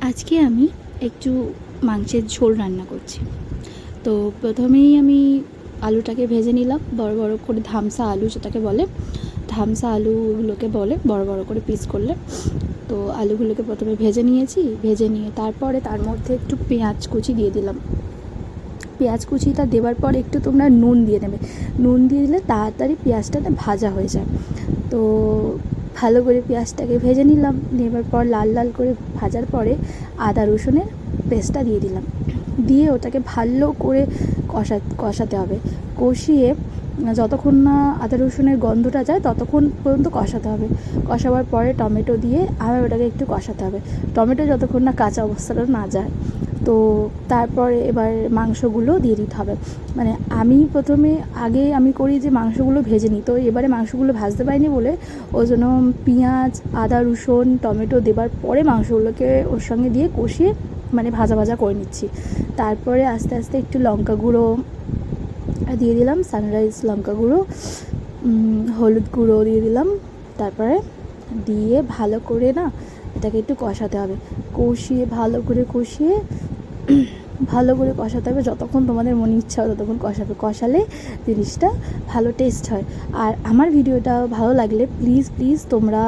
আজকে আমি একটু মাংসের ঝোল রান্না করছি। তো প্রথমেই আমি আলুটাকে ভেজে নিলাম, বড় বড় করে ধামসা আলু যেটাকে বলে, ধামসা আলুগুলোকে বলে বড় বড় করে পিস করলে। তো আলুগুলোকে প্রথমে ভেজে নিয়েছি, ভেজে নিয়ে তারপরে তার মধ্যে একটু পেঁয়াজ কুচি দিয়ে দিলাম। পেঁয়াজ কুচিটা দেওয়ার পর একটু তোমরা নুন দিয়ে নেবে, নুন দিয়ে দিলে তাড়াতাড়ি পেঁয়াজটা ভাজা হয়ে যায়। তো ভালো করে পেঁয়াজটাকে ভেজে নিলাম, নেবার পর লাল লাল করে ভাজার পরে আদা রসুনের পেস্টটা দিয়ে দিলাম, দিয়ে ওটাকে ভালো করে কষাতে হবে। কষিয়ে যতক্ষণ না আদা রসুনের গন্ধটা যায় ততক্ষণ পর্যন্ত কষাতে হবে। কষাবার পরে টমেটো দিয়ে আবার ওটাকে একটু কষাতে হবে, টমেটো যতক্ষণ না কাঁচা অবস্থাটা না যায়। তো তারপরে এবার মাংসগুলো দিয়ে দিতে হবে। মানে আমি প্রথমে আমি করি যে মাংসগুলো ভেজে নিই, তো এবারে মাংসগুলো ভাজতে পারিনি বলে ওই জন্য পেঁয়াজ আদা রসুন টমেটো দেবার পরে মাংসগুলোকে ওর সঙ্গে দিয়ে কষিয়ে মানে ভাজা ভাজা করে নিচ্ছি। তারপরে আস্তে আস্তে একটু লঙ্কা গুঁড়ো দিয়ে দিলাম, সানরাইজ লঙ্কা গুঁড়ো, হলুদ গুঁড়ো দিয়ে দিলাম। তারপরে দিয়ে ভালো করে এটাকে একটু কষাতে হবে, ভালো করে কষাতে হবে যতক্ষণ তোমাদের মনে ইচ্ছা হয় ততক্ষণ কষালে জিনিসটা ভালো টেস্ট হয়। আর আমার ভিডিওটা ভালো লাগলে প্লিজ তোমরা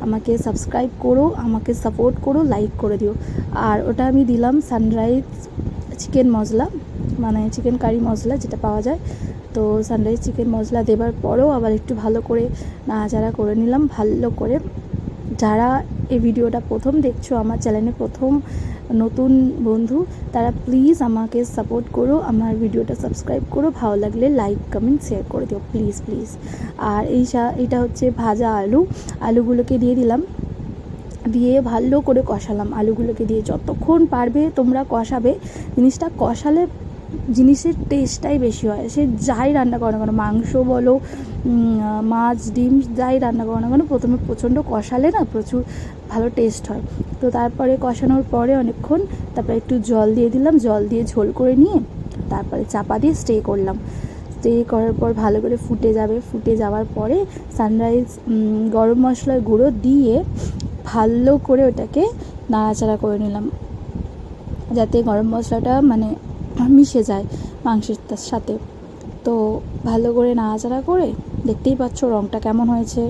আমাকে সাবস্ক্রাইব করো, আমাকে সাপোর্ট করো, লাইক করে দিও। আর ওটা আমি দিলাম সানরাইজ চিকেন মশলা, মানে চিকেন কারি মশলা যেটা পাওয়া যায়। তো সানরাইজ চিকেন মশলা দেবার পরেও আবার একটু ভালো করে নাড়াচাড়া করে নিলাম ভালো করে। যারা এই ভিডিওটা প্রথম দেখছো, আমার চ্যানেলে প্রথম নতুন বন্ধু, তারা প্লিজ আমাকে সাপোর্ট করো, আমার ভিডিওটা সাবস্ক্রাইব করো, ভালো লাগলে লাইক কমেন্ট শেয়ার করে দিও প্লিজ। আর এইটা হচ্ছে ভাজা আলুগুলোকে দিয়ে দিলাম, দিয়ে ভালো করে কষালাম। আলুগুলোকে দিয়ে যতক্ষণ পারবে তোমরা কষাবে, জিনিসটা কষালে জিনিসের টেস্টটাই বেশি হয়। সে যাই রান্না করো না কেন, মাংস বলো মাছ ডিম যাই রান্না করো না কেন, প্রথমে প্রচণ্ড কষালে প্রচুর ভালো টেস্ট হয়। তো তারপরে কষানোর পরে অনেকক্ষণ তারপরে একটু জল দিয়ে দিলাম, জল দিয়ে ঝোল করে নিয়ে তারপরে চাপা দিয়ে স্টে করার পর ভালো করে ফুটে যাওয়ার পরে সানরাইজ গরম মশলার গুঁড়ো দিয়ে ভালো করে ওটাকে নাড়াচাড়া করে নিলাম, যাতে গরম মশলাটা মানে মিশে যায় মাংসের সাথে। তো ভালো করে নাড়াচাড়া করে দেখতেই পাচ্ছ রঙটা কেমন হয়েছে।